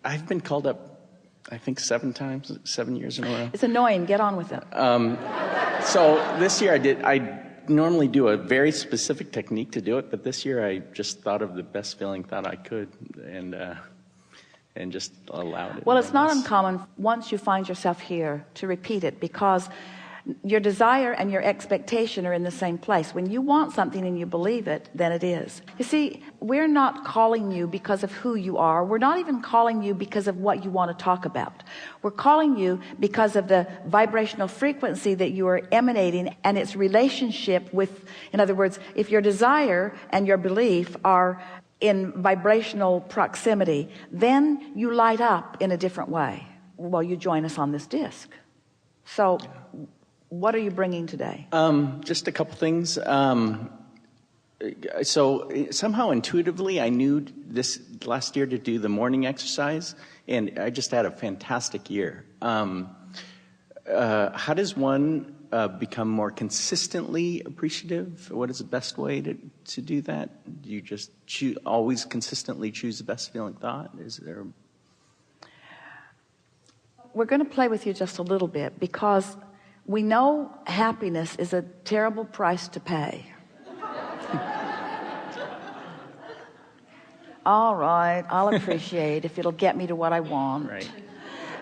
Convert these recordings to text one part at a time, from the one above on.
I've been called up, I think 7 times, 7 years in a row. It's annoying. Get on with it. So this year I normally do a very specific technique to do it, but this year I just thought of the best feeling thought I could and just allowed it. Well, it's not uncommon once you find yourself here to repeat it, because your desire and your expectation are in the same place. When you want something and you believe it, then it is. You see, we're not calling you because of who you are. We're not even calling you because of what you want to talk about. We're calling you because of the vibrational frequency that you are emanating and its relationship with, in other words, if your desire and your belief are in vibrational proximity, then you light up in a different way. Well, you join us on this disc. So what are you bringing today? Just a couple things. So somehow intuitively I knew this last year to do the morning exercise, and I just had a fantastic year. How does one become more consistently appreciative? What is the best way to do that? Do you just always consistently choose the best feeling thought? Is there... We're going to play with you just a little bit, because we know happiness is a terrible price to pay. All right, I'll appreciate if it'll get me to what I want. Right.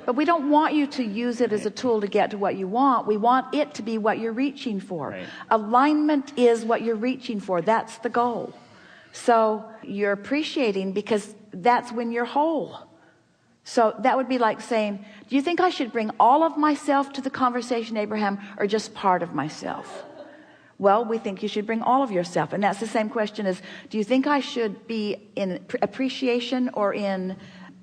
But we don't want you to use it as a tool to get to what you want. We want it to be what you're reaching for. Right. Alignment is what you're reaching for. That's the goal. So you're appreciating because that's when you're whole. So that would be like saying, do you think I should bring all of myself to the conversation, Abraham, or just part of myself? Well, we think you should bring all of yourself. And that's the same question as, do you think I should be in appreciation or in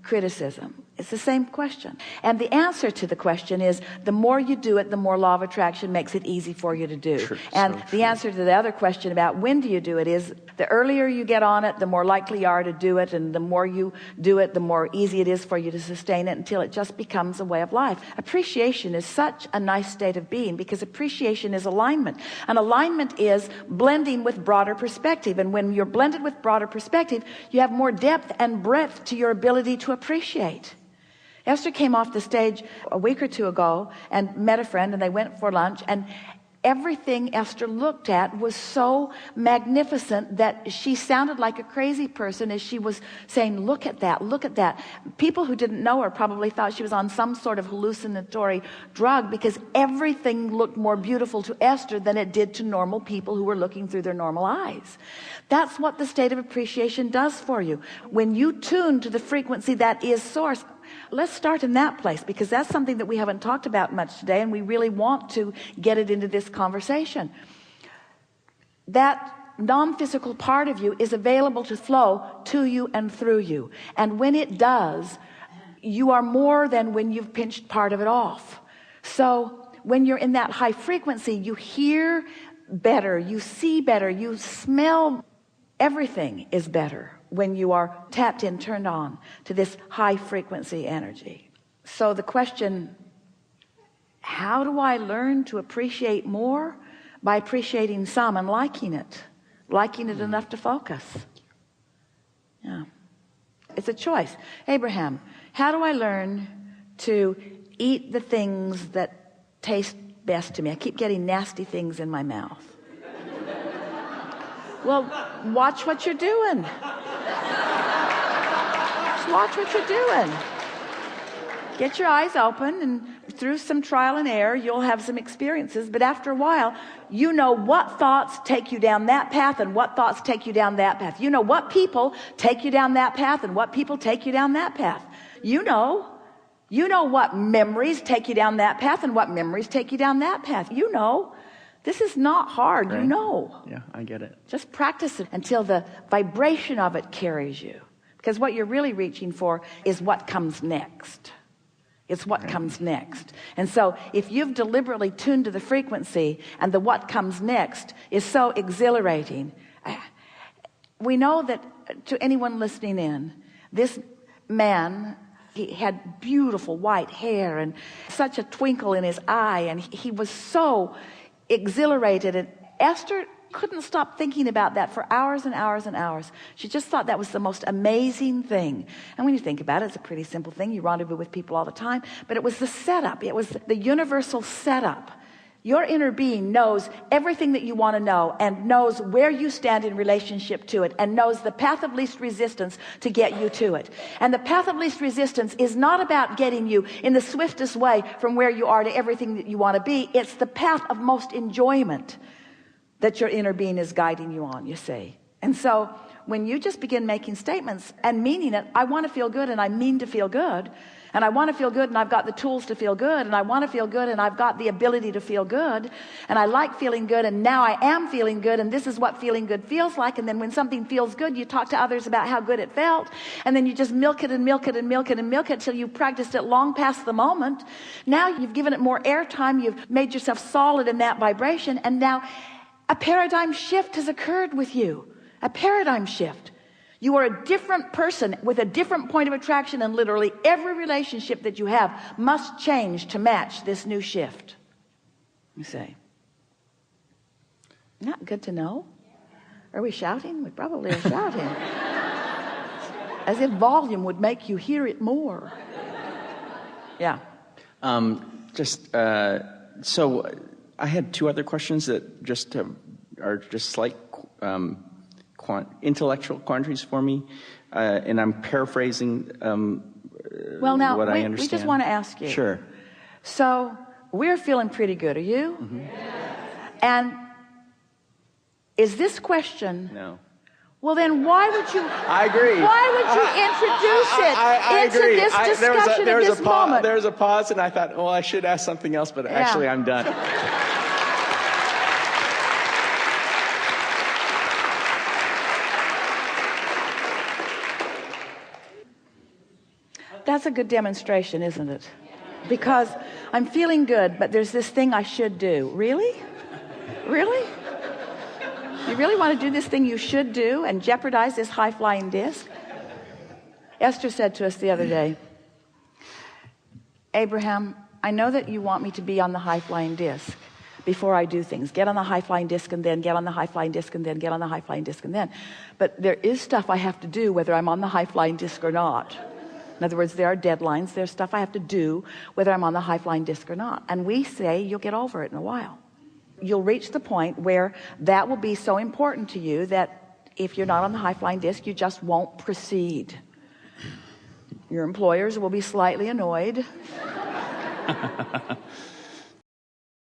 criticism? It's the same question. And the answer to the question is, the more you do it, the more law of attraction makes it easy for you to do. True, and so the true. answer to the other question about when do you do it is, the earlier you get on it, the more likely you are to do it. And the more you do it, the more easy it is for you to sustain it until it just becomes a way of life. Appreciation is such a nice state of being, because appreciation is alignment. And alignment is blending with broader perspective. And when you're blended with broader perspective, you have more depth and breadth to your ability to appreciate. Esther came off the stage a week or two ago and met a friend, and they went for lunch, and everything Esther looked at was so magnificent that she sounded like a crazy person as she was saying, look at that, look at that. People who didn't know her probably thought she was on some sort of hallucinatory drug, because everything looked more beautiful to Esther than it did to normal people who were looking through their normal eyes. That's what the state of appreciation does for you. When you tune to the frequency that is source. Let's start in that place, because that's something that we haven't talked about much today, and we really want to get it into this conversation. That non-physical part of you is available to flow to you and through you. And when it does, you are more than when you've pinched part of it off. So when you're in that high frequency, you hear better, you see better, you smell. Everything is better when you are tapped in, turned on to this high frequency energy. So the question, how do I learn to appreciate more? By appreciating some and liking it enough to focus. Yeah, it's a choice. Abraham, how do I learn to eat the things that taste best to me? I keep getting nasty things in my mouth. Well, watch what you're doing. Just watch what you're doing. Get your eyes open, and through some trial and error, you'll have some experiences. But after a while, you know what thoughts take you down that path and what thoughts take you down that path. You know what people take you down that path and what people take you down that path. You know what memories take you down that path and what memories take you down that path. You know. This is not hard, Right. You know. Yeah, I get it. Just practice it until the vibration of it carries you. Because what you're really reaching for is what comes next. It's what comes next. And so if you've deliberately tuned to the frequency, and the what comes next is so exhilarating. We know that to anyone listening in, this man, he had beautiful white hair and such a twinkle in his eye, and he was so exhilarated. And Esther couldn't stop thinking about that for hours and hours and hours. She just thought that was the most amazing thing. And when you think about it, it's a pretty simple thing. You rendezvous with people all the time, but it was the setup. It was the universal setup. Your inner being knows everything that you want to know and knows where you stand in relationship to it and knows the path of least resistance to get you to it. And the path of least resistance is not about getting you in the swiftest way from where you are to everything that you want to be. It's the path of most enjoyment that your inner being is guiding you on, you see. And so when you just begin making statements and meaning it, I want to feel good and I mean to feel good. And I want to feel good and I've got the tools to feel good, and I want to feel good and I've got the ability to feel good, and I like feeling good, and now I am feeling good, and this is what feeling good feels like. And then when something feels good, you talk to others about how good it felt, and then you just milk it and milk it and milk it and milk it till you practiced it long past the moment. Now you've given it more airtime, you've made yourself solid in that vibration, and now a paradigm shift has occurred with you. A paradigm shift. You are a different person with a different point of attraction, and literally every relationship that you have must change to match this new shift. You say, not good to know? Are we shouting? We probably are shouting. As if volume would make you hear it more. Yeah. So I had two other questions that just are just slight intellectual quandaries for me, and I'm paraphrasing well, now, what I understand. We just want to ask you. Sure. So we're feeling pretty good. Are you? Mm-hmm. And is this question? No. Well, then why would you? I agree. Why would you introduce it into agree. this discussion at this moment? There was a pause, and I thought, well, I should ask something else, but actually I'm done. That's a good demonstration, isn't it? Because I'm feeling good, but there's this thing I should do. Really? Really? You really want to do this thing you should do and jeopardize this high-flying disc? Esther said to us the other day, Abraham, I know that you want me to be on the high-flying disc before I do things. Get on the high-flying disc and then get on the high-flying disc and then get on the high-flying disc and then. But there is stuff I have to do whether I'm on the high-flying disc or not. In other words, there are deadlines. There's stuff I have to do whether I'm on the high-flying disc or not. And we say you'll get over it in a while. You'll reach the point where that will be so important to you that if you're not on the high-flying disc, you just won't proceed. Your employers will be slightly annoyed.